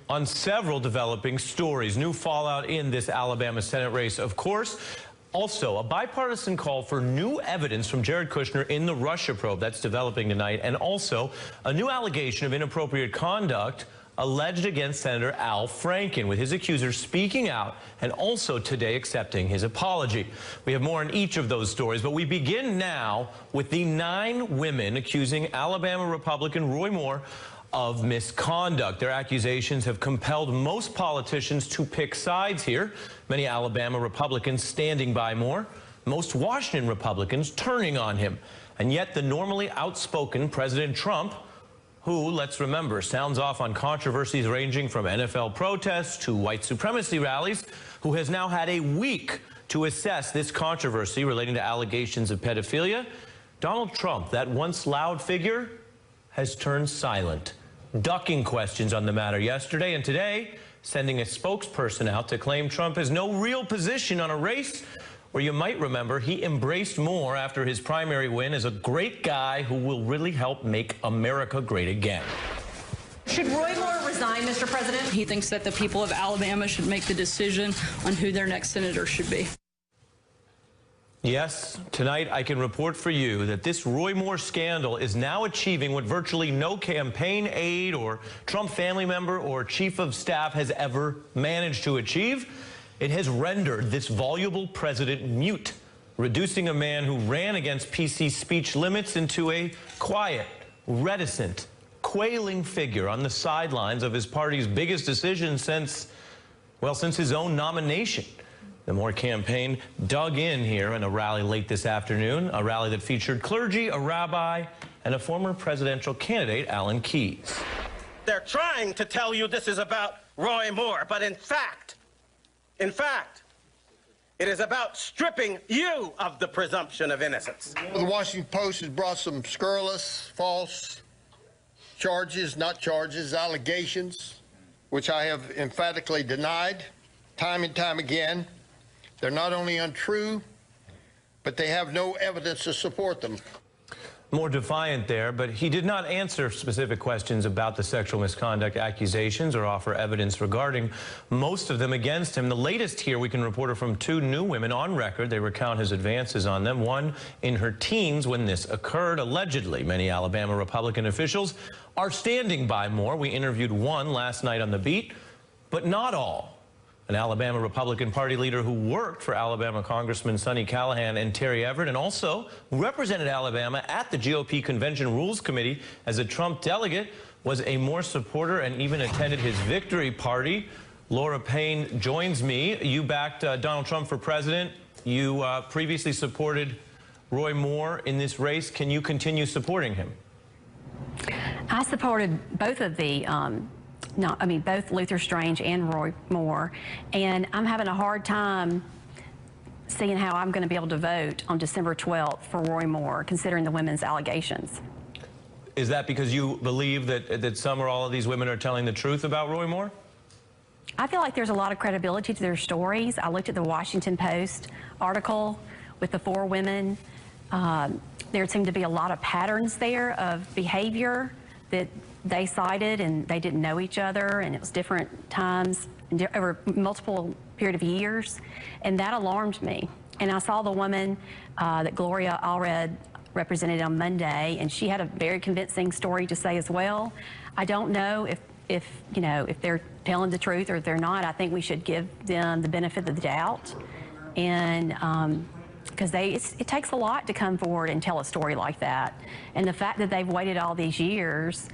on several developing stories. New fallout in this Alabama Senate race, of course. Also, a bipartisan call for new evidence from Jared Kushner in the Russia probe that's developing tonight, and also a new allegation of inappropriate conduct alleged against Senator Al Franken, with his accusers speaking out and also today accepting his apology. We have more on each of those stories, but we begin now with the 9 women accusing Alabama Republican Roy Moore of misconduct. Their accusations have compelled most politicians to pick sides here. Many Alabama Republicans standing by Moore, most Washington Republicans turning on him. And yet the normally outspoken President Trump, who, let's remember, sounds off on controversies ranging from NFL protests to white supremacy rallies, who has now had a week to assess this controversy relating to allegations of pedophilia. Donald Trump, that once loud figure, has turned silent, ducking questions on the matter yesterday, and today sending a spokesperson out to claim Trump has no real position on a race where, you might remember, he embraced Moore after his primary win as a great guy who will really help make America great again. Should Roy Moore resign, Mr. President? He thinks that the people of Alabama should make the decision on who their next senator should be. Yes, tonight I can report for you that this Roy Moore scandal is now achieving what virtually no campaign aide or Trump family member or chief of staff has ever managed to achieve. It has rendered this voluble president mute, reducing a man who ran against PC speech limits into a quiet, reticent, quailing figure on the sidelines of his party's biggest decision since his own nomination. The Moore campaign dug in here in a rally late this afternoon, a rally that featured clergy, a rabbi, and a former presidential candidate, Alan Keyes. They're trying to tell you this is about Roy Moore, but in fact, it is about stripping you of the presumption of innocence. The Washington Post has brought some scurrilous, false charges, not charges, allegations, which I have emphatically denied time and time again. They're not only untrue, but they have no evidence to support them. More defiant there, but he did not answer specific questions about the sexual misconduct accusations or offer evidence regarding most of them against him. The latest here we can report are from 2 new women on record. They recount his advances on them, one in her teens when this occurred, allegedly. Many Alabama Republican officials are standing by Moore. We interviewed one last night on the beat, but not all. An Alabama Republican Party leader who worked for Alabama Congressman Sonny Callahan and Terry Everett, and also represented Alabama at the GOP Convention Rules Committee as a Trump delegate, was a Moore supporter and even attended his victory party. Laura Payne joins me. You backed Donald Trump for president. You previously supported Roy Moore in this race. Can you continue supporting him? I supported both of the both Luther Strange and Roy Moore, and I'm having a hard time seeing how I'm going to be able to vote on December 12th for Roy Moore, considering the women's allegations. Is that because you believe that some or all of these women are telling the truth about Roy Moore? I feel like there's a lot of credibility to their stories. I looked at the Washington Post article with the 4 women. There seemed to be a lot of patterns there of behavior that they cited, and they didn't know each other, and it was different times over multiple period of years, and that alarmed me. And I saw the woman that Gloria Allred represented on Monday, and she had a very convincing story to say as well. I don't know if they're telling the truth or if they're not. I think we should give them the benefit of the doubt, and because it takes a lot to come forward and tell a story like that, and the fact that they've waited all these years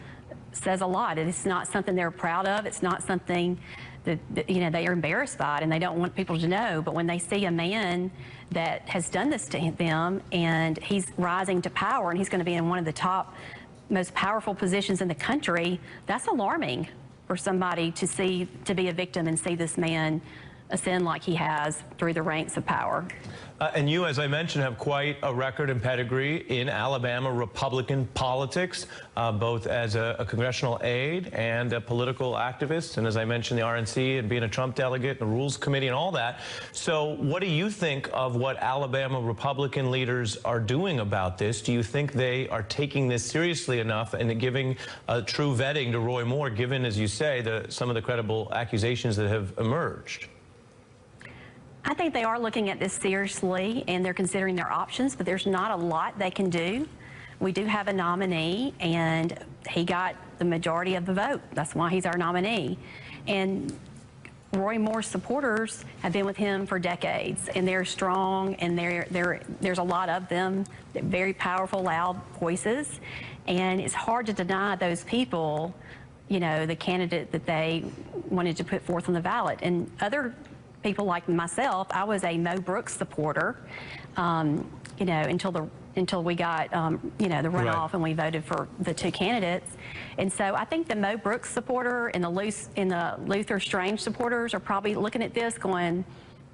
says a lot. It's not something they're proud of. It's not something that they are embarrassed by it, and they don't want people to know. But when they see a man that has done this to them, and he's rising to power, and he's going to be in one of the top, most powerful positions in the country, that's alarming for somebody to be a victim and see this man ascend like he has through the ranks of power. And you, as I mentioned, have quite a record and pedigree in Alabama Republican politics, both as a congressional aide and a political activist. And as I mentioned, the RNC and being a Trump delegate, the Rules Committee and all that. So what do you think of what Alabama Republican leaders are doing about this? Do you think they are taking this seriously enough and giving a true vetting to Roy Moore, given, as you say, some of the credible accusations that have emerged? I think they are looking at this seriously, and they're considering their options, but there's not a lot they can do. We do have a nominee, and he got the majority of the vote. That's why he's our nominee. And Roy Moore's supporters have been with him for decades, and they're strong, and there's a lot of them, very powerful, loud voices. And it's hard to deny those people, you know, the candidate that they wanted to put forth on the ballot. And other people like myself, I was a Mo Brooks supporter, you know, until we got, you know, the runoff, right, and we voted for the two candidates. And so I think the Mo Brooks supporter and the Luther Strange supporters are probably looking at this going,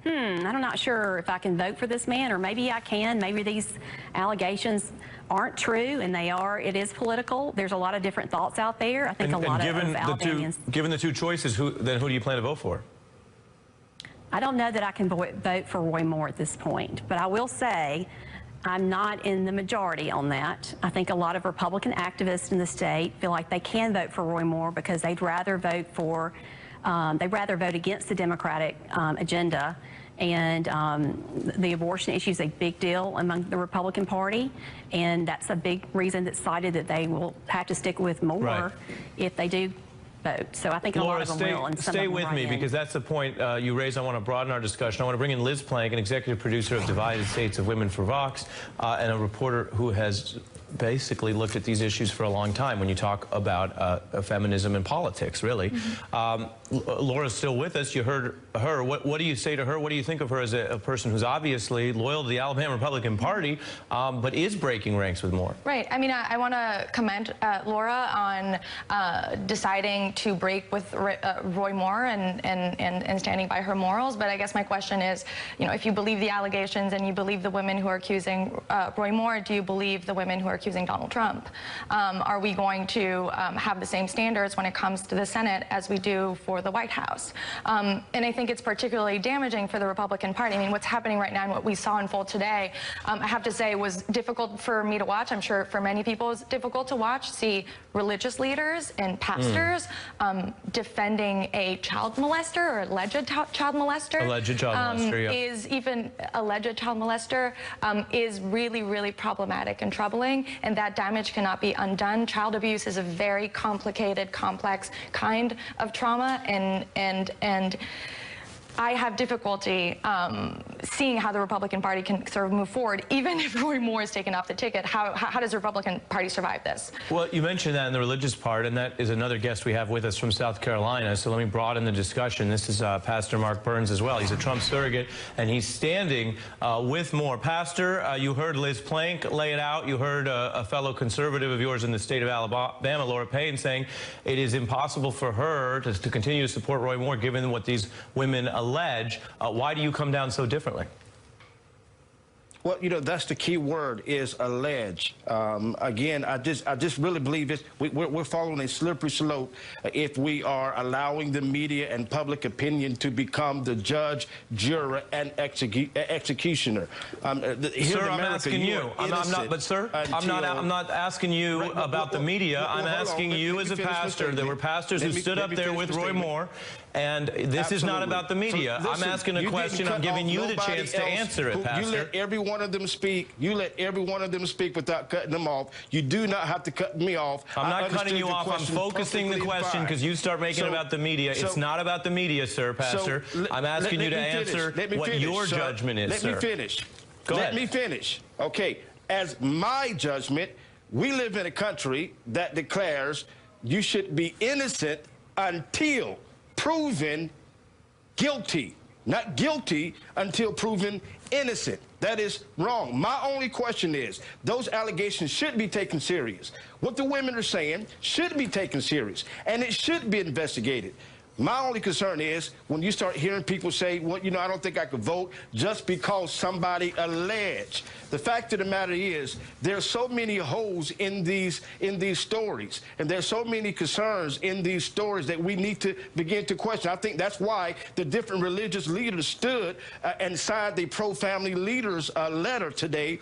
I'm not sure if I can vote for this man, or maybe I can. Maybe these allegations aren't true, and it is political. There's a lot of different thoughts out there. I think a lot of Alabamians. Given the two choices, who do you plan to vote for? I don't know that I can vote for Roy Moore at this point, but I will say I'm not in the majority on that. I think a lot of Republican activists in the state feel like they can vote for Roy Moore because they'd rather vote against the Democratic agenda. And the abortion issue is a big deal among the Republican Party, and that's a big reason that's cited that they will have to stick with Moore, right, if they do vote. So I think a lot of them will. And stay with me, because that's the point you raised. I want to broaden our discussion. I want to bring in Liz Plank, an executive producer of Divided States of Women for Vox, and a reporter who has basically looked at these issues for a long time when you talk about feminism and politics, really. Laura's still with us. You heard her. What do you say to her? What do you think of her as a person who's obviously loyal to the Alabama Republican Party, but is breaking ranks with Moore? Right. I mean, I want to commend Laura on deciding to break with Roy Moore and standing by her morals. But I guess my question is, you know, if you believe the allegations and you believe the women who are accusing Roy Moore, do you believe the women who are accusing Donald Trump? Are we going to have the same standards when it comes to the Senate as we do for the White House? And I think it's particularly damaging for the Republican Party. I mean, what's happening right now and what we saw unfold today, I have to say, was difficult for me to watch. I'm sure for many people it's difficult to watch, see religious leaders and pastors defending a child molester or alleged child molester. Alleged child molester, yeah. Is even alleged child molester is really, really problematic and troubling, and that damage cannot be undone. Child abuse is a very complicated, complex kind of trauma, and I have difficulty seeing how the Republican Party can sort of move forward, even if Roy Moore is taken off the ticket. How does the Republican Party survive this? Well, you mentioned that in the religious part, and that is another guest we have with us from South Carolina. So let me broaden the discussion. This is Pastor Mark Burns as well. He's a Trump surrogate, and he's standing with Moore. Pastor, you heard Liz Plank lay it out. You heard a fellow conservative of yours in the state of Alabama, Laura Payne, saying it is impossible for her to continue to support Roy Moore given what these women allege. Why do you come down so differently? Well, you know, that's the key word, is allege. Again, I just really believe this. We're following a slippery slope if we are allowing the media and public opinion to become the judge, juror, and executioner. Sir, I'm asking you. I'm not asking you about the media. I'm asking you as a pastor. There were pastors who stood up there with Roy Moore, and this is not about the media. I'm asking a question. I'm giving you the chance to answer it, Pastor. You let every one of them speak. You let every one of them speak without cutting them off. You do not have to cut me off. I'm not cutting you off. I'm focusing the question because you start making it about the media. It's not about the media, sir, Pastor. I'm asking you to answer what your judgment is, sir. Let me finish. Go ahead. Let me finish. Okay. As my judgment, we live in a country that declares you should be innocent until proven guilty. Not guilty until proven innocent. That is wrong. My only question is, those allegations should be taken serious. What the women are saying should be taken serious, and it should be investigated. My only concern is when you start hearing people say, well, you know, I don't think I could vote just because somebody alleged. The fact of the matter is there's so many holes in these stories, and there's so many concerns in these stories that we need to begin to question. I think that's why the different religious leaders stood and signed the pro-family leaders letter today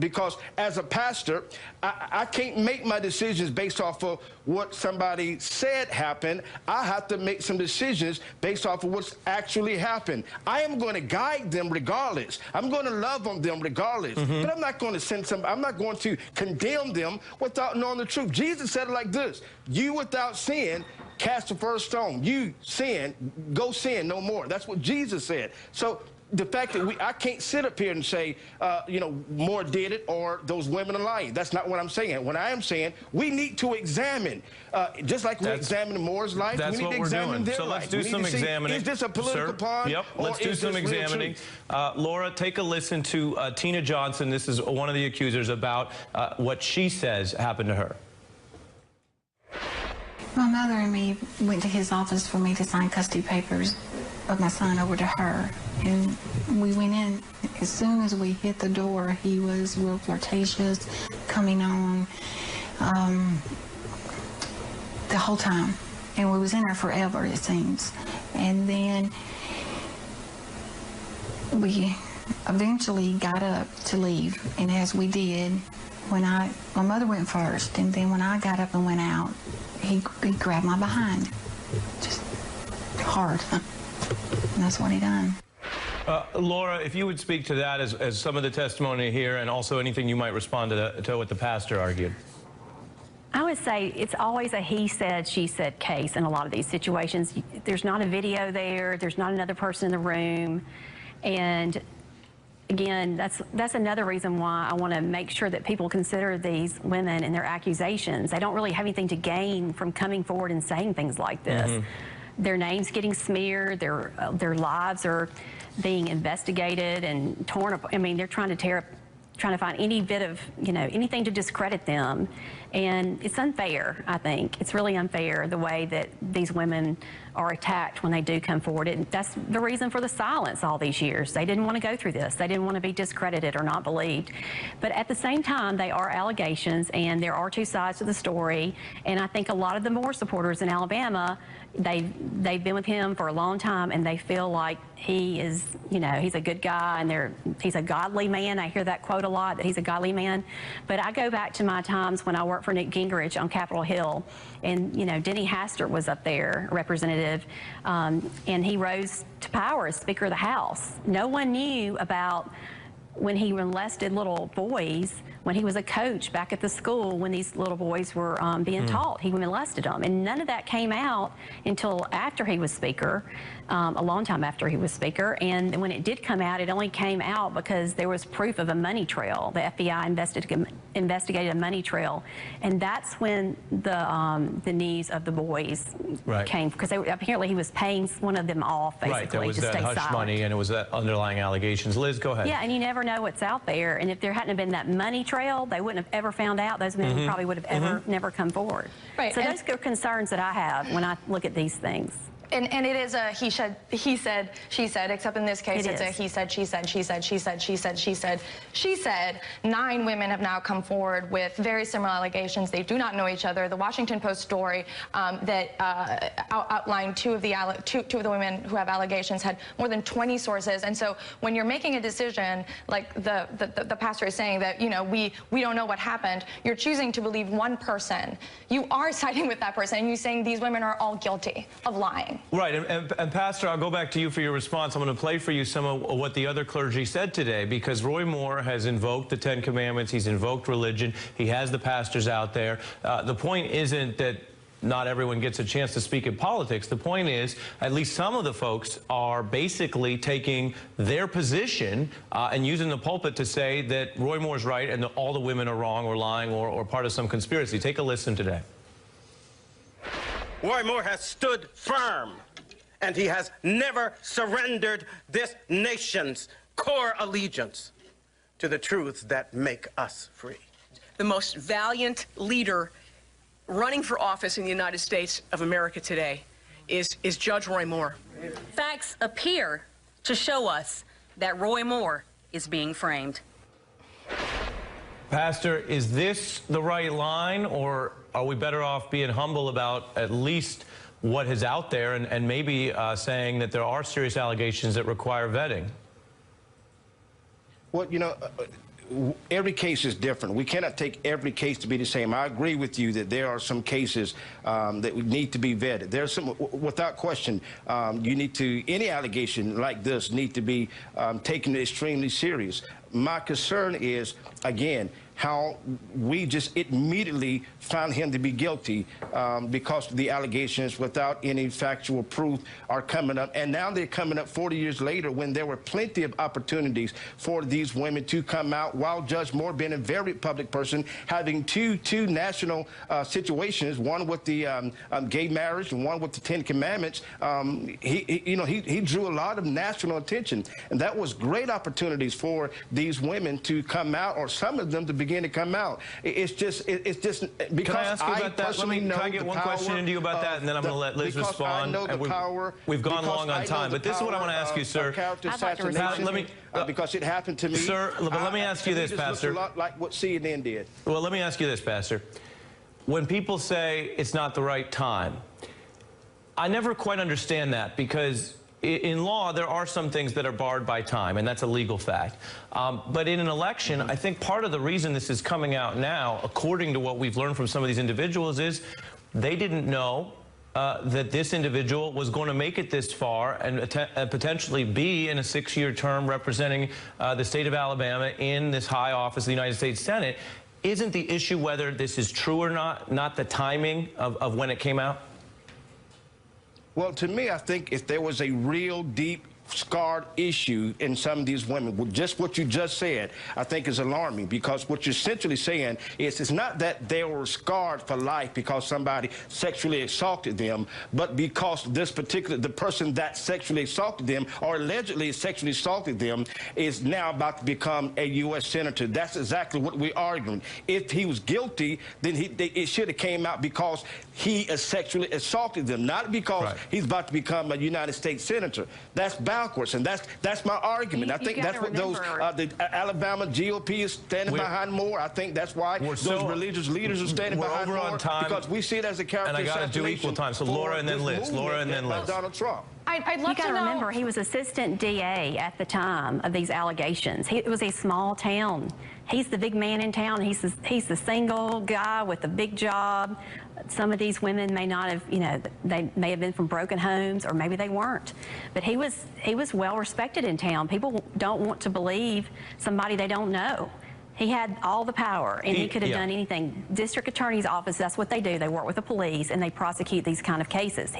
because as a pastor, I can't make my decisions based off of what somebody said happened. I have to make some decisions based off of what's actually happened. I am going to guide them regardless. I'm going to love on them regardless. But I'm not going to I'm not going to condemn them without knowing the truth. Jesus said it like this: you without sin cast the first stone. You sin, go sin no more. That's what Jesus said. So the fact that I can't sit up here and say, you know, Moore did it or those women are lying. That's not what I'm saying. What I am saying, we need to examine, just like we examine Moore's life, we need to examine their life. So let's do some examining. Is this a political pawn? Yep, let's do some examining. Laura, take a listen to Tina Johnson. This is one of the accusers about what she says happened to her. My mother and me went to his office for me to sign custody papers of my son over to her. And we went in. As soon as we hit the door, he was real flirtatious, coming on the whole time. And we was in there forever, it seems. And then we eventually got up to leave. And as we did, my mother went first. And then when I got up and went out, he grabbed my behind. Just hard. And that's what he done. Laura, if you would speak to that as some of the testimony here, and also anything you might respond to what the pastor argued. I would say it's always a he said, she said case in a lot of these situations. There's not a video there. There's not another person in the room. And again, that's another reason why I want to make sure that people consider these women and their accusations. They don't really have anything to gain from coming forward and saying things like this. Their names getting smeared, their lives are being investigated and torn up. I mean, they're trying to find any bit of, you know, anything to discredit them. And it's unfair, I think. It's really unfair the way that these women are attacked when they do come forward. And that's the reason for the silence all these years. They didn't want to go through this. They didn't want to be discredited or not believed. But at the same time, they are allegations, and there are two sides to the story. And I think a lot of the Moore supporters in Alabama, they've been with him for a long time, and they feel like he is, you know, he's a good guy, and he's a godly man. I hear that quote a lot, that he's a godly man. But I go back to my times when I worked for Nick Gingrich on Capitol Hill, and, you know, Denny Hastert was up there, representative, and he rose to power as Speaker of the House. No one knew about when he molested little boys, when he was a coach back at the school, when these little boys were being taught, he molested them. And none of that came out until after he was Speaker, a long time after he was Speaker. And when it did come out, it only came out because there was proof of a money trail. The FBI investigated a money trail. And that's when the news of the boys came, because apparently he was paying one of them off, basically, to stay silent. There was that hush money, and it was that underlying allegations. Liz, go ahead. Yeah, and you never know what's out there. And if there hadn't been that money trail, they wouldn't have ever found out. Those men probably would have never come forward. Right. So those are concerns that I have when I look at these things. And it is a he said, she said, except in this case it's a he said, she said, she said, she said, she said, she said, she said. 9 women have now come forward with very similar allegations. They do not know each other. The Washington Post story that outlined two of the women who have allegations had more than 20 sources. And so when you're making a decision, like the pastor is saying that, you know, we don't know what happened, you're choosing to believe one person. You are siding with that person, and you're saying these women are all guilty of lying. Right, and Pastor, I'll go back to you for your response. I'm going to play for you some of what the other clergy said today, because Roy Moore has invoked the 10 Commandments. He's invoked religion. He has the pastors out there. The point isn't that not everyone gets a chance to speak in politics. The point is, at least some of the folks are basically taking their position and using the pulpit to say that Roy Moore's right and that all the women are wrong or lying or part of some conspiracy. Take a listen today. Roy Moore has stood firm, and he has never surrendered this nation's core allegiance to the truths that make us free. The most valiant leader running for office in the United States of America today. is Judge Roy Moore. Facts appear to show us that Roy Moore is being framed. Pastor, is this the right line, or are we better off being humble about at least what is out there and maybe saying that there are serious allegations that require vetting? Well, you know, every case is different. We cannot take every case to be the same. I agree with you that there are some cases that need to be vetted. There's some, without question, you need to, any allegation like this need to be taken extremely serious. My concern is, again, how we just immediately found him to be guilty because the allegations without any factual proof are coming up. And now they're coming up 40 years later when there were plenty of opportunities for these women to come out, while Judge Moore being a very public person, having two national situations, one with the gay marriage and one with the Ten Commandments. He drew a lot of national attention, and that was great opportunities for these women to come out, or some of them to begin to come out. It's just because can I ask you about that? Can I get one question into you about that, and then I'm going to let Liz respond. We've gone long on time, but this is what I want to ask you, sir. Because it happened to me. Sir, but let me ask you this, Pastor. A lot like what CNN did. Well, let me ask you this, Pastor. When people say it's not the right time, I never quite understand that, because in law, there are some things that are barred by time, and that's a legal fact. But in an election, I think part of the reason this is coming out now, according to what we've learned from some of these individuals, is they didn't know that this individual was going to make it this far and potentially be in a 6-year term representing the state of Alabama in this high office, the United States Senate. Isn't the issue whether this is true or not the timing of when it came out? Well, to me, I think if there was a real deep scarred issue in some of these women, with just what you just said, I think is alarming, because what you're essentially saying is it's not that they were scarred for life because somebody sexually assaulted them, but because the person that sexually assaulted them, or allegedly sexually assaulted them, is now about to become a U.S. senator. That's exactly what we're arguing. If he was guilty, then it should have came out because he sexually assaulted them, not because he's about to become a United States senator. That's backwards, and that's my argument. I think that's what the Alabama GOP is standing behind Moore. I think that's why those religious leaders are standing behind Moore, because we see it as a character assassination. And I got to do equal time. So Laura and then Liz. Laura and then Liz. Donald Trump. I'd love to know. You got to remember, he was assistant DA at the time of these allegations. It was a small town. He's the big man in town. He's the single guy with the big job. Some of these women may not have, they may have been from broken homes, or maybe they weren't. But he was well respected in town. People don't want to believe somebody they don't know. He had all the power, and he could have done anything. District Attorney's Office, that's what they do. They work with the police, and they prosecute these kind of cases.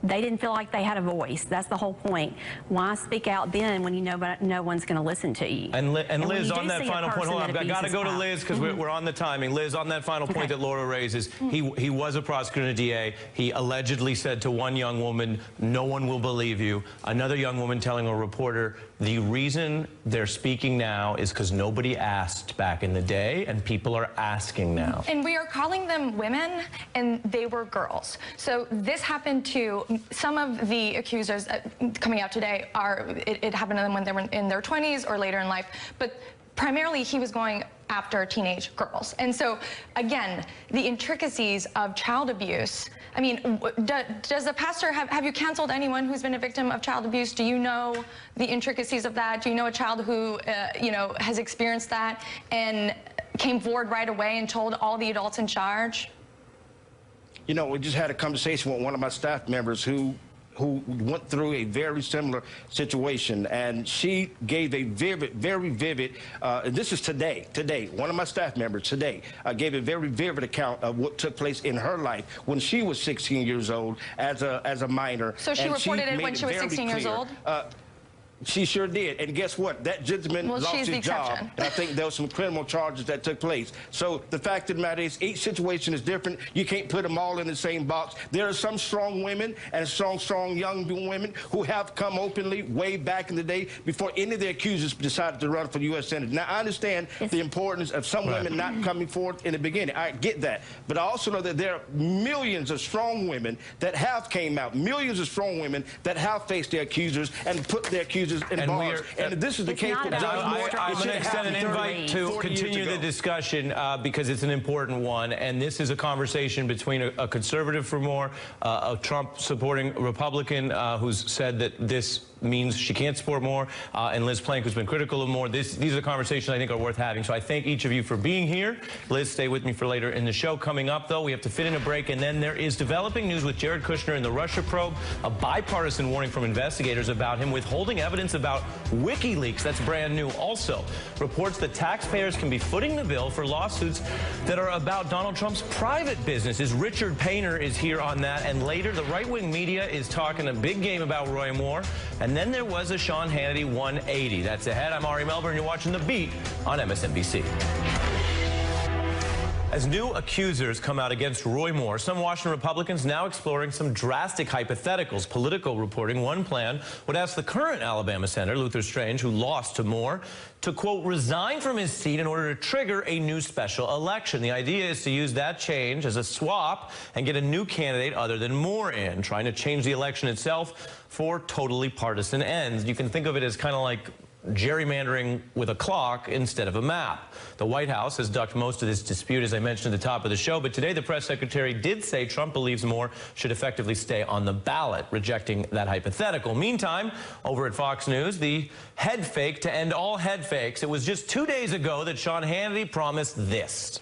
They didn't feel like they had a voice. That's the whole point. Why speak out then when you know no one's going to listen to you? And Liz, on that final point, hold on, I've got to go to Liz because we're on the timing. Liz, on that final point that Laura raises, he was a prosecutor and a DA. He allegedly said to one young woman, "No one will believe you." Another young woman telling a reporter, "The reason they're speaking now is because nobody asked back in the day, and people are asking now." And we are calling them women, and they were girls. So this happened to some of the accusers coming out today. It happened to them when they were in their 20s or later in life. But primarily, he was going after teenage girls. And so, again, the intricacies of child abuse. I mean, does the pastor have you counseled anyone who's been a victim of child abuse? Do you know the intricacies of that? Do you know a child who, has experienced that and came forward right away and told all the adults in charge? We just had a conversation with one of my staff members who went through a very similar situation, and she gave a very vivid, this is today, one of my staff members today gave a very vivid account of what took place in her life when she was 16 years old as a minor. So she reported it when she was 16 years old? She sure did. And guess what? That gentleman lost his job. And I think there were some criminal charges that took place. So the fact of the matter is, each situation is different. You can't put them all in the same box. There are some strong women and strong young women who have come openly way back in the day before any of the accusers decided to run for U.S. Senate. Now, I understand the importance of some women not coming forward in the beginning. I get that. But I also know that there are millions of strong women that have came out, millions of strong women that have faced their accusers and put their accusers in bars. And this is the case that I'm going to extend an invite to continue the discussion because it's an important one. And this is a conversation between a conservative for more, a Trump-supporting Republican who's said that this means she can't support more, and Liz Plank, who's been critical of more. These are the conversations I think are worth having. So I thank each of you for being here. Liz, stay with me for later in the show. Coming up, though, we have to fit in a break, and then there is developing news with Jared Kushner in the Russia probe, a bipartisan warning from investigators about him withholding evidence about WikiLeaks. That's brand new. Also, reports that taxpayers can be footing the bill for lawsuits that are about Donald Trump's private businesses. Richard Painter is here on that, and later the right-wing media is talking a big game about Roy Moore. And then there was a Sean Hannity 180. That's ahead. I'm Melber, and you're watching The Beat on Msnbc. As new accusers come out against Roy Moore, some Washington Republicans now exploring some drastic hypotheticals. Political reporting, one plan would ask the current Alabama Senator, Luther Strange, who lost to Moore, to, quote, resign from his seat in order to trigger a new special election. The idea is to use that change as a swap and get a new candidate other than Moore in, trying to change the election itself for totally partisan ends. You can think of it as kind of like gerrymandering with a clock instead of a map. The White House has ducked most of this dispute, as I mentioned at the top of the show, but today the press secretary did say Trump believes Moore should effectively stay on the ballot, rejecting that hypothetical. Meantime, over at Fox News, the head fake to end all head fakes. It was just 2 days ago that Sean Hannity promised this.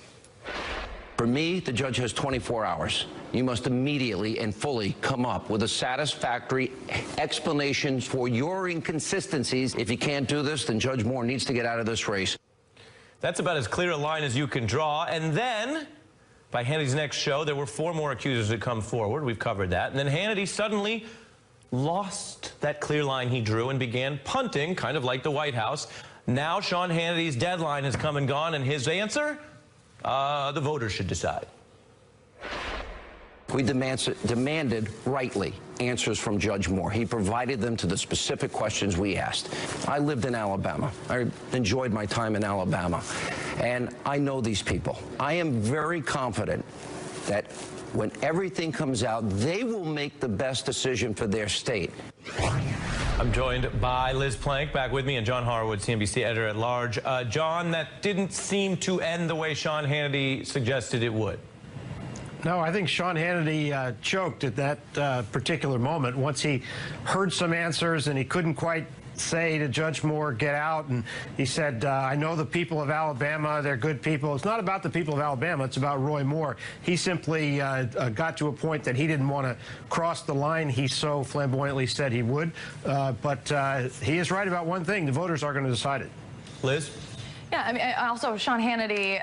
For me, the judge has 24 hours. You must immediately and fully come up with a satisfactory explanation for your inconsistencies. If you can't do this, then Judge Moore needs to get out of this race. That's about as clear a line as you can draw. And then, by Hannity's next show, there were 4 more accusers that come forward. We've covered that. And then Hannity suddenly lost that clear line he drew and began punting, kind of like the White House. Now Sean Hannity's deadline has come and gone, and his answer? The voters should decide. We demanded, rightly, answers from Judge Moore. He provided them to the specific questions we asked. I lived in Alabama. I enjoyed my time in Alabama. And I know these people. I am very confident that when everything comes out, they will make the best decision for their state. I'm joined by Liz Plank, back with me, and John Harwood, CNBC editor-at-large. John, that didn't seem to end the way Sean Hannity suggested it would. No, I think Sean Hannity choked at that particular moment once he heard some answers and he couldn't quite say to Judge Moore, get out. And he said, I know the people of Alabama, they're good people. It's not about the people of Alabama, it's about Roy Moore. He simply got to a point that he didn't want to cross the line he so flamboyantly said he would. But he is right about one thing. The voters are going to decide it. Liz? Yeah, I mean, also Sean Hannity's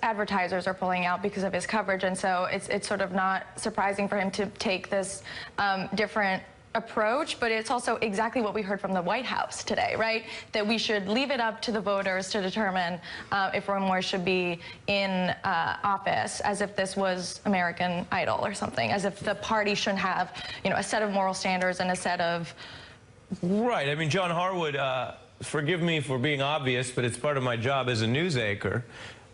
advertisers are pulling out because of his coverage, and so it's sort of not surprising for him to take this different approach, but it's also exactly what we heard from the White House today, right? That we should leave it up to the voters to determine if Roy Moore should be in office, as if this was American Idol or something, as if the party shouldn't have, you know, a set of moral standards and a set of... Right. I mean, John Harwood, forgive me for being obvious, but it's part of my job as a news anchor.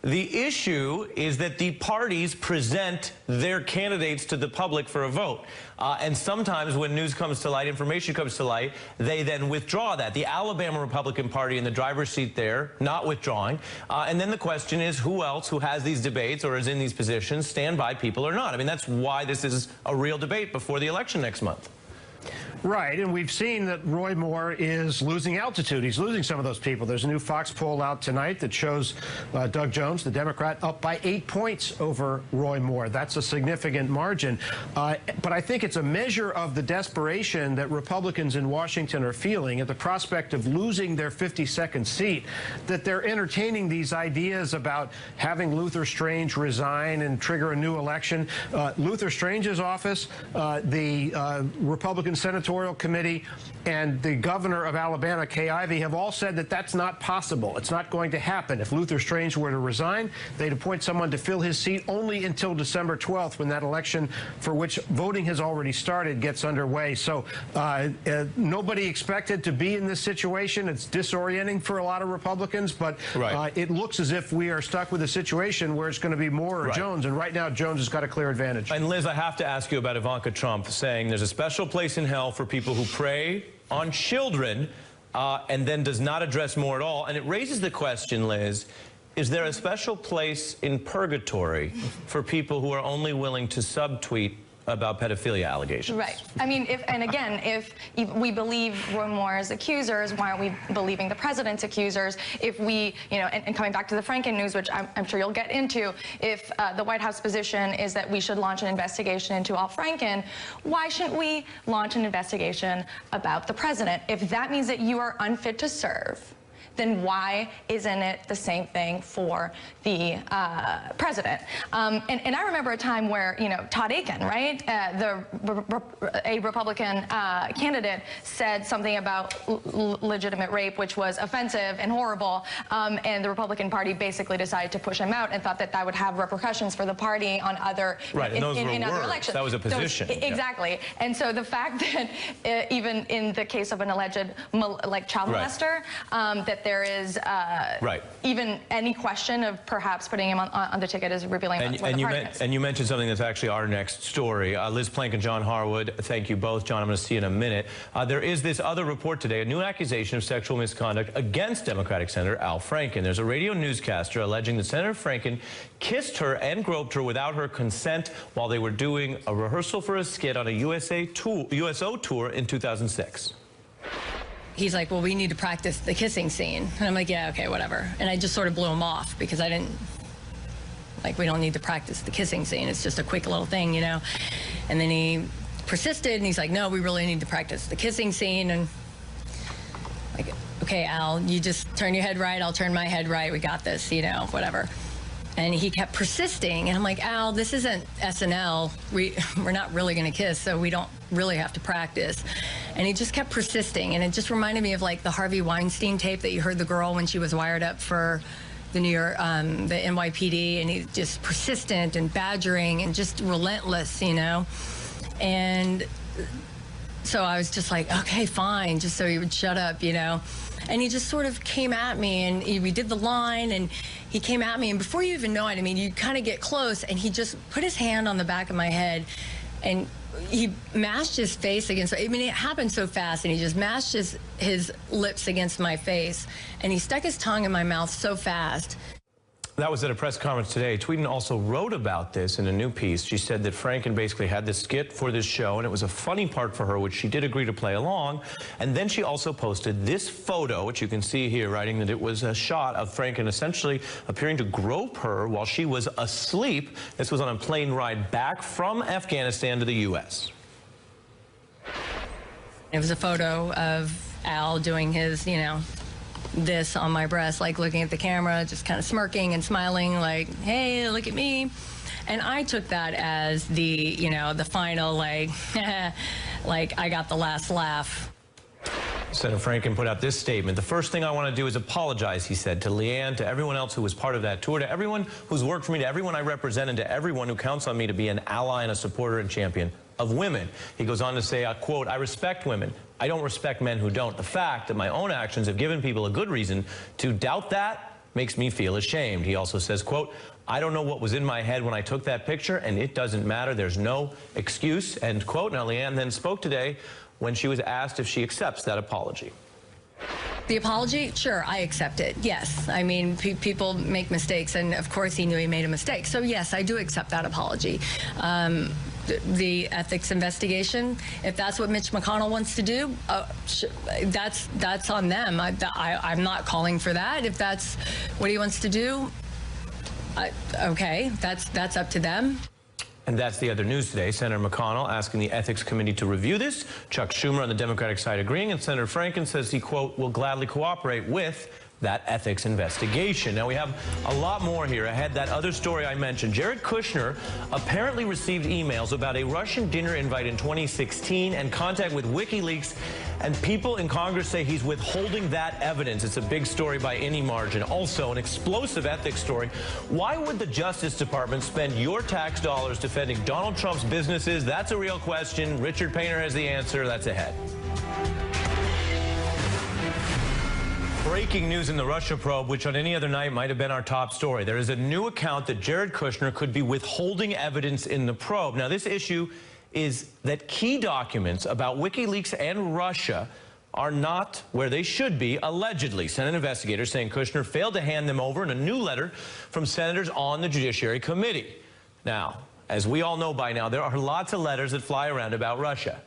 The issue is that the parties present their candidates to the public for a vote. And sometimes when news comes to light, information comes to light, they then withdraw that. The Alabama Republican Party in the driver's seat there, not withdrawing. And then the question is, who else who has these debates or is in these positions stand by people or not? I mean, that's why this is a real debate before the election next month. Right, and we've seen that Roy Moore is losing altitude. He's losing some of those people. There's a new Fox poll out tonight that shows Doug Jones, the Democrat, up by 8 points over Roy Moore. That's a significant margin. But I think it's a measure of the desperation that Republicans in Washington are feeling at the prospect of losing their 52nd seat, that they're entertaining these ideas about having Luther Strange resign and trigger a new election. Luther Strange's office, the Republican senator Senatorial Committee and the governor of Alabama, Kay Ivey, have all said that that's not possible. It's not going to happen. If Luther Strange were to resign, they'd appoint someone to fill his seat only until December 12th, when that election, for which voting has already started, gets underway. So nobody expected to be in this situation. It's disorienting for a lot of Republicans, but it looks as if we are stuck with a situation where it's going to be Moore or Jones, and right now Jones has got a clear advantage. And Liz, I have to ask you about Ivanka Trump saying there's a special place in hell for people who prey on children, and then does not address Moore at all. And it raises the question, Liz, is there a special place in purgatory for people who are only willing to subtweet about pedophilia allegations? Right. I mean, if we believe Roy Moore's accusers, why aren't we believing the president's accusers? If we, and coming back to the Franken news, which I'm sure you'll get into, if the White House position is that we should launch an investigation into Al Franken, why shouldn't we launch an investigation about the president? If that means that you are unfit to serve, then why isn't it the same thing for the president? And I remember a time where, Todd Aiken, right, a Republican candidate, said something about legitimate rape, which was offensive and horrible, and the Republican Party basically decided to push him out and thought that that would have repercussions for the party on other in other elections. That was a position. Exactly. Yeah. And so the fact that even in the case of an alleged child molester, that there is even any question of perhaps putting him on the ticket is revealing what the party is. And you mentioned something that's actually our next story. Liz Plank and John Harwood, thank you both. John, I'm going to see you in a minute. There is this other report today, a new accusation of sexual misconduct against Democratic Senator Al Franken. There's a radio newscaster alleging that Senator Franken kissed her and groped her without her consent while they were doing a rehearsal for a skit on a USO tour in 2006. He's like, well, we need to practice the kissing scene. And I'm like, yeah, okay, whatever. And I just sort of blew him off because I didn't, we don't need to practice the kissing scene. It's just a quick little thing, And then he persisted and he's like, no, we really need to practice the kissing scene. And like, okay, Al, you just turn your head right, I'll turn my head right, we got this, whatever. And he kept persisting, and I'm like, Al, this isn't SNL. We're not really going to kiss, so we don't really have to practice. And he just kept persisting, and it just reminded me of the Harvey Weinstein tape that you heard the girl when she was wired up for the the NYPD, and he's just persistent and badgering and just relentless, And so I was just like, okay, fine, just so he would shut up, And he just sort of came at me, and we did the line, and he came at me, and before you even know it, you kind of get close, and he just put his hand on the back of my head, and he mashed his face against, it happened so fast, and he just mashed his lips against my face, and he stuck his tongue in my mouth so fast. That was at a press conference today. Tweeden also wrote about this in a new piece. She said that Franken basically had this skit for this show, and it was a funny part for her, which she did agree to play along. And then she also posted this photo, which you can see here, writing that it was a shot of Franken essentially appearing to grope her while she was asleep. This was on a plane ride back from Afghanistan to the U.S. It was a photo of Al doing his, this on my breast, looking at the camera, just kind of smirking and smiling, like, hey, look at me. And I took that as the, the final, I got the last laugh. Senator Franken put out this statement. The first thing I want to do is apologize, he said, to Leanne, to everyone else who was part of that tour, to everyone who's worked for me, to everyone I represent, and to everyone who counts on me to be an ally and a supporter and champion of women. He goes on to say, quote, I respect women. I don't respect men who don't. The fact that my own actions have given people a good reason to doubt that makes me feel ashamed. He also says, quote, I don't know what was in my head when I took that picture, and it doesn't matter. There's no excuse, end quote. Now, Leanne then spoke today when she was asked if she accepts that apology. The apology? Sure, I accept it. Yes. People make mistakes, and of course he knew he made a mistake. So yes, I do accept that apology. The ethics investigation, if that's what Mitch McConnell wants to do, that's on them. I'm not calling for that. If that's what he wants to do, okay, that's up to them. And that's the other news today. Senator McConnell asking the Ethics Committee to review this. Chuck Schumer on the Democratic side agreeing, and Senator Franken says he, quote, will gladly cooperate with that ethics investigation. Now, we have a lot more here. Ahead, that other story I mentioned. Jared Kushner apparently received emails about a Russian dinner invite in 2016 and contact with WikiLeaks, and people in Congress say he's withholding that evidence. It's a big story by any margin. Also, an explosive ethics story. Why would the Justice Department spend your tax dollars defending Donald Trump's businesses? That's a real question. Richard Painter has the answer. That's ahead. Breaking news in the Russia probe, which on any other night might have been our top story. There is a new account that Jared Kushner could be withholding evidence in the probe. Now, this issue is that key documents about WikiLeaks and Russia are not where they should be, allegedly. Senate investigators saying Kushner failed to hand them over in a new letter from senators on the Judiciary Committee. Now, as we all know by now, there are lots of letters that fly around about Russia.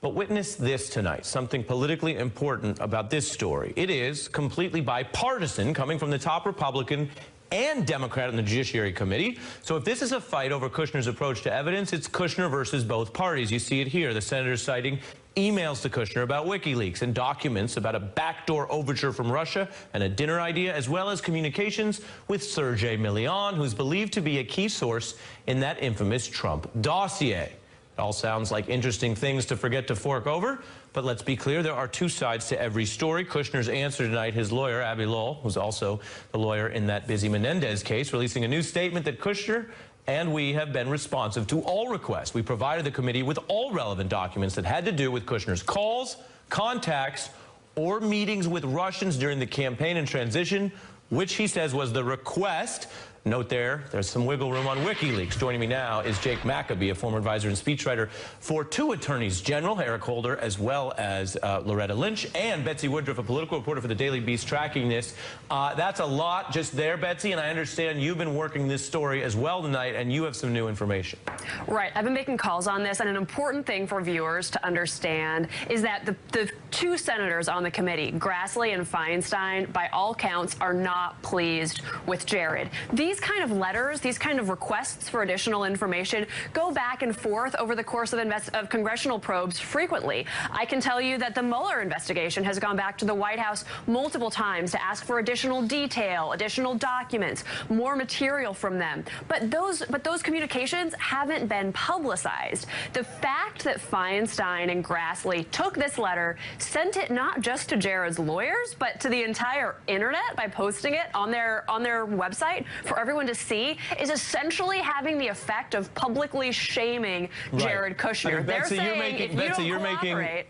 But witness this tonight, something politically important about this story. It is completely bipartisan, coming from the top Republican and Democrat in the Judiciary Committee. So if this is a fight over Kushner's approach to evidence, it's Kushner versus both parties. You see it here. The senators citing emails to Kushner about WikiLeaks and documents about a backdoor overture from Russia and a dinner idea, as well as communications with Sergei Milian, who's believed to be a key source in that infamous Trump dossier. It all sounds like interesting things to forget to fork over, but let's be clear, there are two sides to every story. Kushner's answer tonight, his lawyer, Abby Lowell, who's also the lawyer in that Busy Menendez case, releasing a new statement that Kushner and we have been responsive to all requests. We provided the committee with all relevant documents that had to do with Kushner's calls, contacts, or meetings with Russians during the campaign and transition, which he says was the request. Note there's some wiggle room on WikiLeaks. Joining me now is Jake Maccabee, a former advisor and speechwriter for two attorneys general, Eric Holder, as well as Loretta Lynch, and Betsy Woodruff, a political reporter for the Daily Beast, tracking this. That's a lot just there, Betsy, and I understand you've been working this story as well tonight, and you have some new information. Right. I've been making calls on this, and an important thing for viewers to understand is that the two senators on the committee, Grassley and Feinstein, by all counts, are not pleased with Jared. These kind of letters, these kind of requests for additional information go back and forth over the course of congressional probes frequently. I can tell you that the Mueller investigation has gone back to the White House multiple times to ask for additional detail, additional documents, more material from them. But those communications haven't been publicized. The fact that Feinstein and Grassley took this letter, sent it not just to Jared's lawyers, but to the entire internet by posting it on their website for everyone to see, is essentially having the effect of publicly shaming Jared Kushner. I mean, Betsy,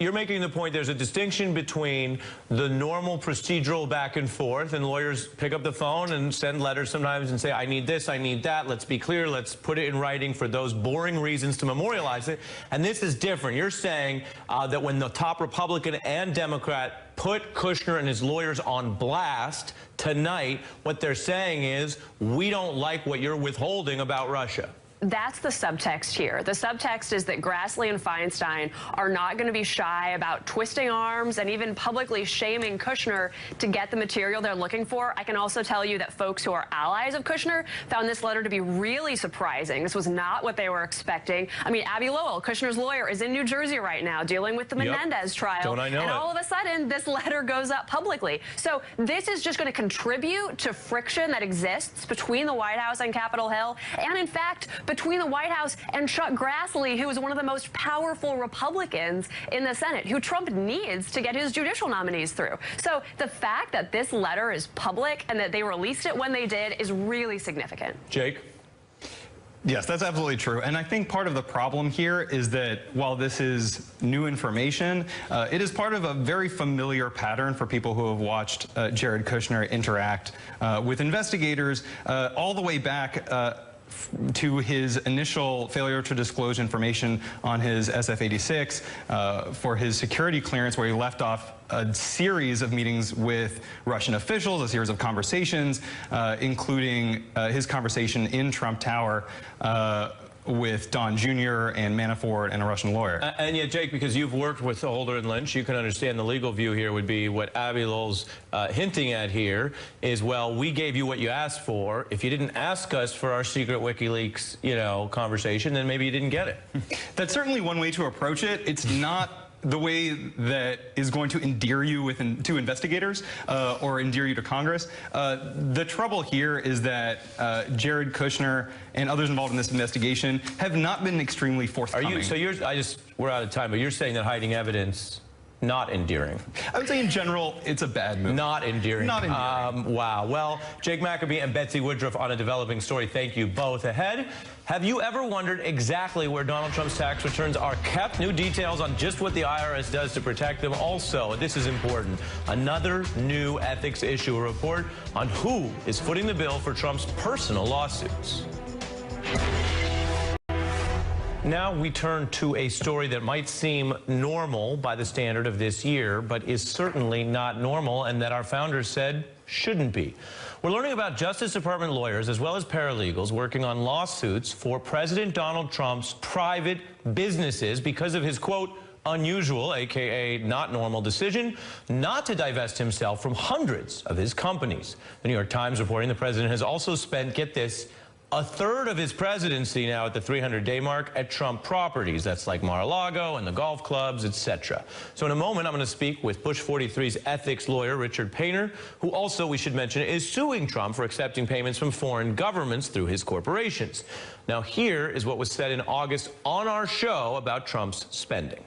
you're making the point there's a distinction between the normal procedural back and forth, and lawyers pick up the phone and send letters sometimes and say, I need this, I need that, let's be clear, let's put it in writing for those boring reasons to memorialize it. And this is different. You're saying that when the top Republican and Democrat put Kushner and his lawyers on blast tonight, what they're saying is, we don't like what you're withholding about Russia. That's the subtext here. The subtext is that Grassley and Feinstein are not going to be shy about twisting arms and even publicly shaming Kushner to get the material they're looking for. I can also tell you that folks who are allies of Kushner found this letter to be really surprising. This was not what they were expecting. I mean, Abby Lowell, Kushner's lawyer, is in New Jersey right now dealing with the Menendez trial. Don't I know and it. all of a sudden, this letter goes up publicly. So this is just going to contribute to friction that exists between the White House and Capitol Hill, and in fact, between the White House and Chuck Grassley, who is one of the most powerful Republicans in the Senate, who Trump needs to get his judicial nominees through. So the fact that this letter is public and that they released it when they did is really significant. Jake? Yes, that's absolutely true. And I think part of the problem here is that while this is new information, it is part of a very familiar pattern for people who have watched Jared Kushner interact with investigators all the way back to his initial failure to disclose information on his SF-86 for his security clearance, where he left off a series of meetings with Russian officials, a series of conversations, including his conversation in Trump Tower with Don Jr. and Manafort and a Russian lawyer. And yet, Jake, because you've worked with Holder and Lynch, you can understand the legal view here would be what Abby Lowell's hinting at here is, well, we gave you what you asked for. If you didn't ask us for our secret WikiLeaks, conversation, then maybe you didn't get it. That's certainly one way to approach it. It's not the way that is going to endear you to investigators or endear you to Congress. The trouble here is that Jared Kushner and others involved in this investigation have not been extremely forthcoming. We're out of time, but you're saying that hiding evidence, not endearing. I would say in general, it's a bad move. Not endearing. Not endearing. Wow. Well, Jake McAbee and Betsy Woodruff on a developing story. Thank you both. Ahead, have you ever wondered exactly where Donald Trump's tax returns are kept? New details on just what the IRS does to protect them. Also, this is important, another new ethics issue, a report on who is footing the bill for Trump's personal lawsuits. Now we turn to a story that might seem normal by the standard of this year, but is certainly not normal, and that our founders said shouldn't be. We're learning about Justice Department lawyers as well as paralegals working on lawsuits for President Donald Trump's private businesses because of his, quote, unusual, aka not normal, decision not to divest himself from hundreds of his companies. The New York Times reporting the president has also spent, get this, a third of his presidency now at the 300-day mark at Trump properties. That's like Mar-a-Lago and the golf clubs, etc. So in a moment, I'm going to speak with Bush 43's ethics lawyer, Richard Painter, who also, we should mention, is suing Trump for accepting payments from foreign governments through his corporations. Now, here is what was said in August on our show about Trump's spending.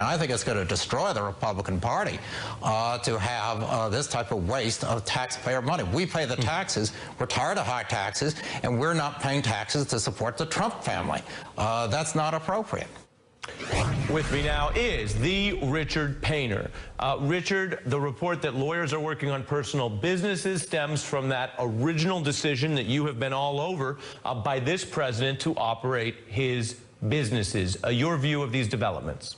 I think it's going to destroy the Republican Party to have this type of waste of taxpayer money. We pay the taxes. We're tired of high taxes, and we're not paying taxes to support the Trump family. That's not appropriate. With me now is the Richard Painter. Richard, the report that lawyers are working on personal businesses stems from that original decision that you have been all over by this president to operate his businesses. Your view of these developments?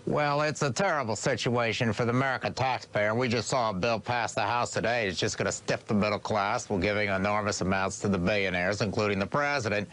Well, it's a terrible situation for the American taxpayer. We just saw a bill pass the House today. It's just going to stiff the middle class while giving enormous amounts to the billionaires, including the president.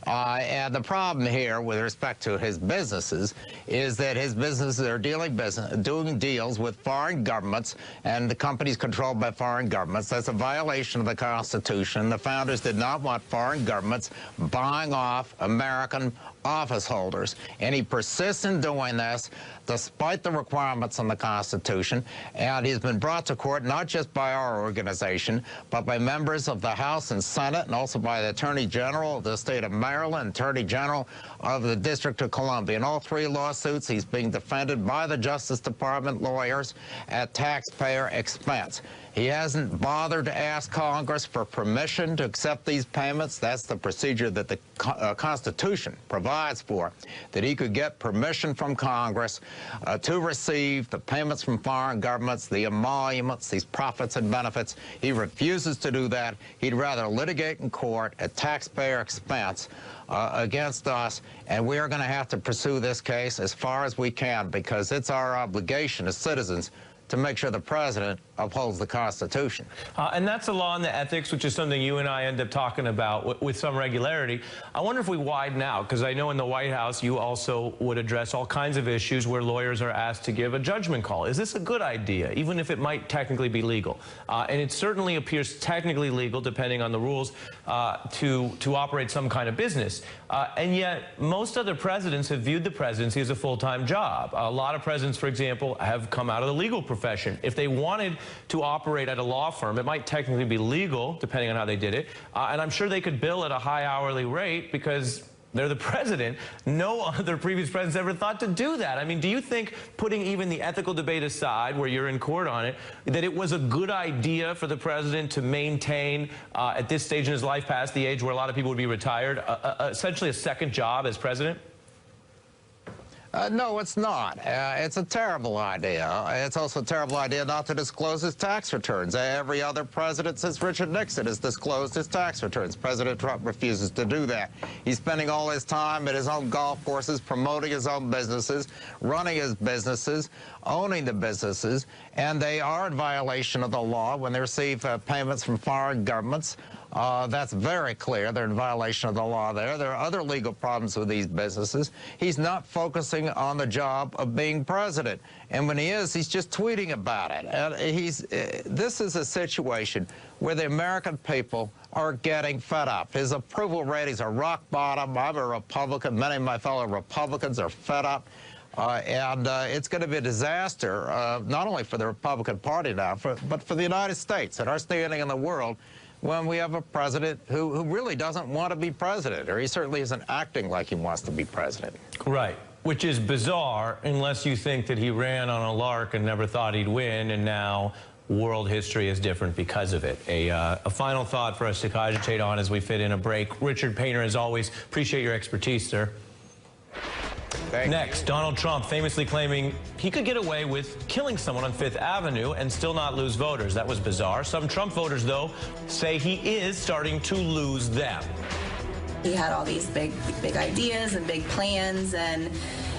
And the problem here with respect to his businesses is that his businesses are doing deals with foreign governments and the companies controlled by foreign governments. That's a violation of the Constitution. The founders did not want foreign governments buying off American office holders. And he persists in doing this despite the requirements in the Constitution. And he's been brought to court not just by our organization, but by members of the House and Senate, and also by the Attorney General of the state of Maryland, Attorney General of the District of Columbia. In all three lawsuits, he's being defended by the Justice Department lawyers at taxpayer expense. He hasn't bothered to ask Congress for permission to accept these payments. That's the procedure that the Constitution provides for, that he could get permission from Congress to receive the payments from foreign governments, the emoluments, these profits and benefits. He refuses to do that. He'd rather litigate in court at taxpayer expense against us, and we are going to have to pursue this case as far as we can, because it's our obligation as citizens to make sure the president upholds the Constitution. And that's the law and the ethics, which is something you and I end up talking about with some regularity. I wonder if we widen out, because I know in the White House you also would address all kinds of issues where lawyers are asked to give a judgment call. Is this a good idea, even if it might technically be legal? And it certainly appears technically legal, depending on the rules, to operate some kind of business. And yet, most other presidents have viewed the presidency as a full-time job. A lot of presidents, for example, have come out of the legal profession. If they wanted to operate at a law firm, it might technically be legal, depending on how they did it. And I'm sure they could bill at a high hourly rate because they're the president. No other previous presidents ever thought to do that. I mean, do you think, putting even the ethical debate aside, where you're in court on it, that it was a good idea for the president to maintain, at this stage in his life, past the age where a lot of people would be retired, essentially a second job as president? No, it's not. It's a terrible idea. It's also a terrible idea not to disclose his tax returns. Every other president since Richard Nixon has disclosed his tax returns. President Trump refuses to do that. He's spending all his time at his own golf courses, promoting his own businesses, running his businesses, owning the businesses, and they are in violation of the law when they receive payments from foreign governments That's very clear. They're in violation of the law there. There are other legal problems with these businesses. He's not focusing on the job of being president. And when he is, he's just tweeting about it. And this is a situation where the American people are getting fed up. His approval ratings are rock bottom. I'm a Republican. Many of my fellow Republicans are fed up. It's going to be a disaster, not only for the Republican Party now, but for the United States and our standing in the world when we have a president who really doesn't want to be president, or he certainly isn't acting like he wants to be president. Right, which is bizarre unless you think that he ran on a lark and never thought he'd win, and now world history is different because of it. A final thought for us to cogitate on as we fit in a break. Richard Painter, as always, appreciate your expertise, sir. Next, Donald Trump famously claiming he could get away with killing someone on Fifth Avenue and still not lose voters. That was bizarre. Some Trump voters, though, say he is starting to lose them. He had all these big ideas and big plans, and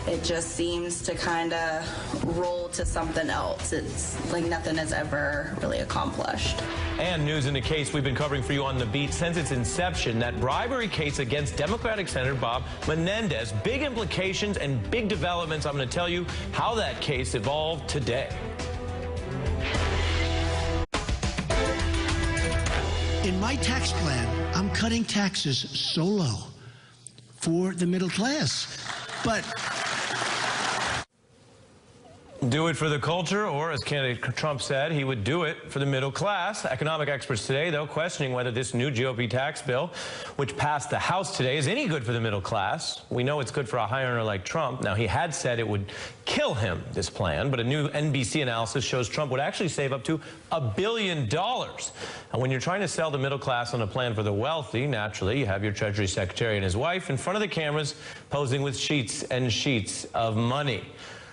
it just seems to kind of roll to something else. It's like nothing is ever really accomplished. And news in the case we've been covering for you on The Beat since its inception, that bribery case against Democratic Senator Bob Menendez. Big implications and big developments. I'm going to tell you how that case evolved today. In my tax plan, I'm cutting taxes so low for the middle class. But do it for the culture, or as candidate Trump said, he would do it for the middle class. Economic experts today, though, questioning whether this new GOP tax bill, which passed the House today, is any good for the middle class. We know it's good for a high earner like Trump. Now, he had said it would kill him, this plan, but a new NBC analysis shows Trump would actually save up to $1 billion. And when you're trying to sell the middle class on a plan for the wealthy, naturally, you have your Treasury Secretary and his wife in front of the cameras posing with sheets and sheets of money.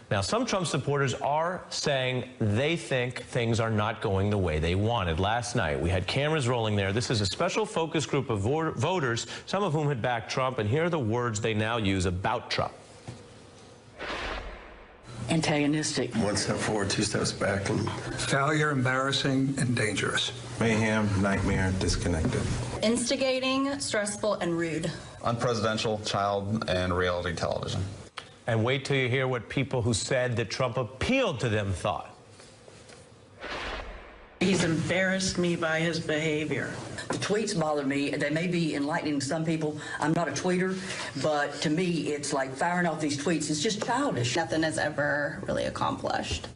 Now, some Trump supporters are saying they think things are not going the way they wanted. Last night, we had cameras rolling there. This is a special focus group of voters, some of whom had backed Trump, and here are the words they now use about Trump. Antagonistic. One step forward, two steps back. And failure, embarrassing, and dangerous. Mayhem, nightmare, disconnected. Instigating, stressful, and rude. Unpresidential, child, and reality television. And wait till you hear what people who said that Trump appealed to them thought. He's embarrassed me by his behavior. The tweets bother me. They may be enlightening some people. I'm not a tweeter, but to me, it's like firing off these tweets. It's just childish. Nothing is ever really accomplished.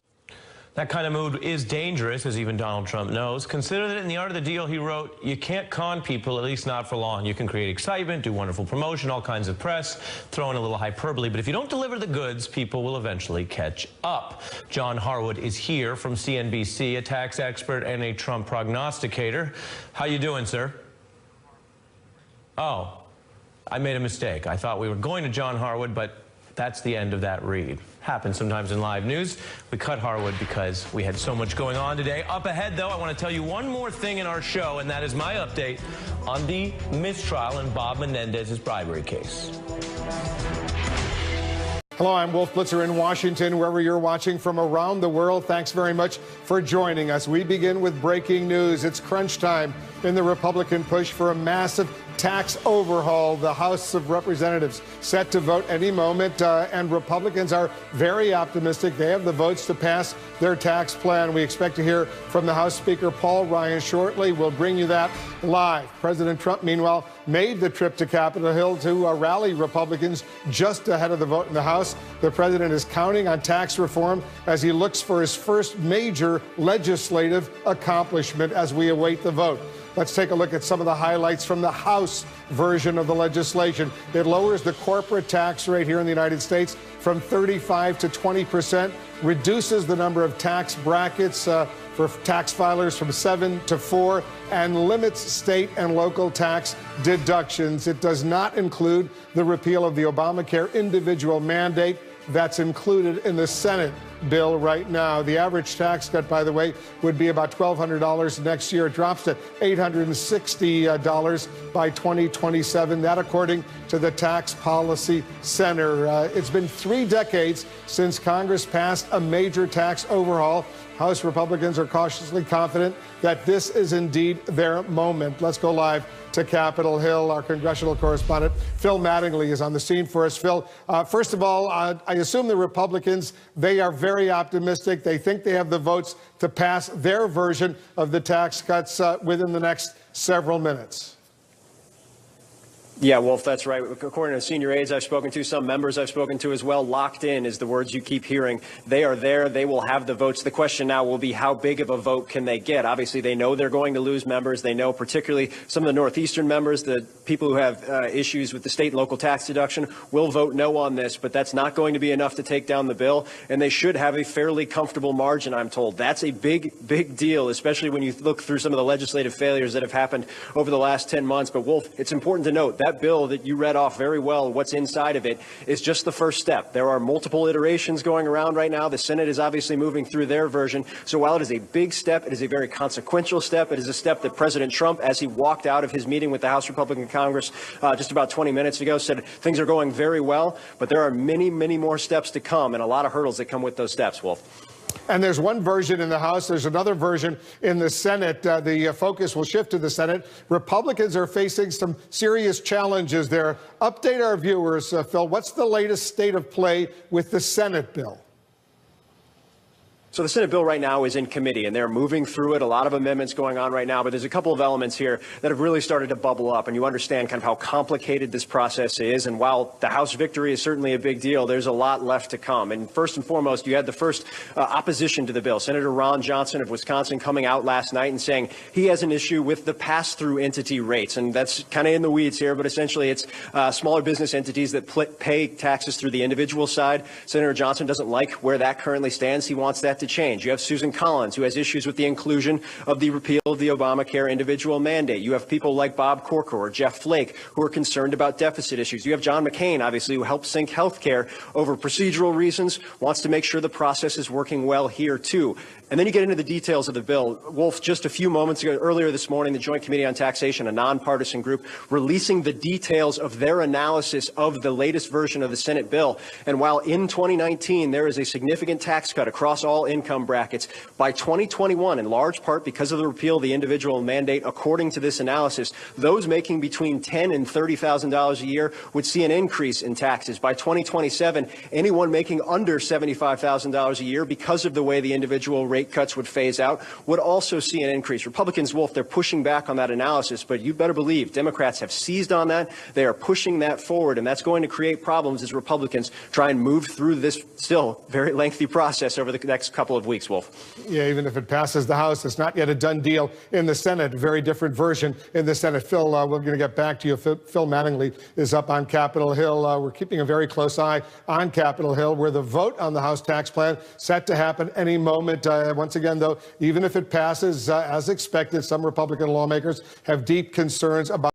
That kind of mood is dangerous, as even Donald Trump knows. Consider that in The Art of the Deal, he wrote, you can't con people, at least not for long. You can create excitement, do wonderful promotion, all kinds of press, throw in a little hyperbole. But if you don't deliver the goods, people will eventually catch up. John Harwood is here from CNBC, a tax expert and a Trump prognosticator. How you doing, sir? Oh, I made a mistake. I thought we were going to John Harwood, but that's the end of that read. Happens sometimes in live news. We cut Harwood because we had so much going on today. Up ahead, though, I want to tell you one more thing in our show, and that is my update on the mistrial in Bob Menendez's bribery case. Hello, I'm Wolf Blitzer in Washington, wherever you're watching from around the world. Thanks very much for joining us. We begin with breaking news. It's crunch time in the Republican push for a massive tax overhaul. The House of Representatives set to vote any moment, and Republicans are very optimistic. They have the votes to pass their tax plan. We expect to hear from the House Speaker Paul Ryan shortly. We'll bring you that live. President Trump, meanwhile, made the trip to Capitol Hill to rally Republicans just ahead of the vote in the House. The president is counting on tax reform as he looks for his first major legislative accomplishment as we await the vote. Let's take a look at some of the highlights from the House version of the legislation. It lowers the corporate tax rate here in the United States from 35% to 20%, reduces the number of tax brackets for tax filers from 7 to 4, and limits state and local tax deductions. It does not include the repeal of the Obamacare individual mandate that's included in the Senate bill right now. The average tax cut, by the way, would be about $1,200 next year. It drops to $860 by 2027. That according to the Tax Policy Center. It's been 3 decades since Congress passed a major tax overhaul. House Republicans are cautiously confident that this is indeed their moment. Let's go live to Capitol Hill. Our congressional correspondent, Phil Mattingly, is on the scene for us. Phil, first of all, I assume the Republicans, they are very optimistic. They think they have the votes to pass their version of the tax cuts within the next several minutes. Yeah, Wolf, that's right. According to senior aides I've spoken to, some members I've spoken to as well, locked in is the words you keep hearing. They are there. They will have the votes. The question now will be how big of a vote can they get? Obviously, they know they're going to lose members. They know particularly some of the Northeastern members, the people who have issues with the state and local tax deduction, will vote no on this. But that's not going to be enough to take down the bill. And they should have a fairly comfortable margin, I'm told. That's a big deal, especially when you look through some of the legislative failures that have happened over the last 10 months. But, Wolf, it's important to note that bill that you read off very well, what's inside of it, is just the first step. There are multiple iterations going around right now. The Senate is obviously moving through their version. So while it is a big step, it is a very consequential step. It is a step that President Trump, as he walked out of his meeting with the House Republican Congress just about 20 minutes ago, said things are going very well, but there are many more steps to come and a lot of hurdles that come with those steps, Wolf. And there's one version in the House. There's another version in the Senate. The focus will shift to the Senate. Republicans are facing some serious challenges there. Update our viewers, Phil. What's the latest state of play with the Senate bill? So the Senate bill right now is in committee, and they're moving through it. A lot of amendments going on right now, but there's a couple of elements here that have really started to bubble up, and you understand kind of how complicated this process is. And while the House victory is certainly a big deal, there's a lot left to come. And first and foremost, you had the first opposition to the bill. Senator Ron Johnson of Wisconsin coming out last night and saying he has an issue with the pass-through entity rates. And that's kind of in the weeds here, but essentially it's smaller business entities that pay taxes through the individual side. Senator Johnson doesn't like where that currently stands. He wants that to change. You have Susan Collins, who has issues with the inclusion of the repeal of the Obamacare individual mandate. You have people like Bob Corker or Jeff Flake, who are concerned about deficit issues. You have John McCain, obviously, who helped sink health care over procedural reasons, wants to make sure the process is working well here, too. And then you get into the details of the bill. Wolf, just a few moments ago, earlier this morning, the Joint Committee on Taxation, a nonpartisan group, releasing the details of their analysis of the latest version of the Senate bill. And while in 2019 there is a significant tax cut across all income brackets, by 2021, in large part because of the repeal of the individual mandate, according to this analysis, those making between $10,000 and $30,000 a year would see an increase in taxes. By 2027, anyone making under $75,000 a year, because of the way the individual rate cuts would phase out, would also see an increase. Republicans, Wolf, they're pushing back on that analysis, but you better believe Democrats have seized on that. They are pushing that forward, and that's going to create problems as Republicans try and move through this still very lengthy process over the next couple of weeks, Wolf. Yeah, even if it passes the House, it's not yet a done deal in the Senate. Very different version in the Senate. Phil, we're going to get back to you. Phil Mattingly is up on Capitol Hill. We're keeping a very close eye on Capitol Hill, where the vote on the House tax plan set to happen any moment. Once again, though, even if it passes as expected, some Republican lawmakers have deep concerns about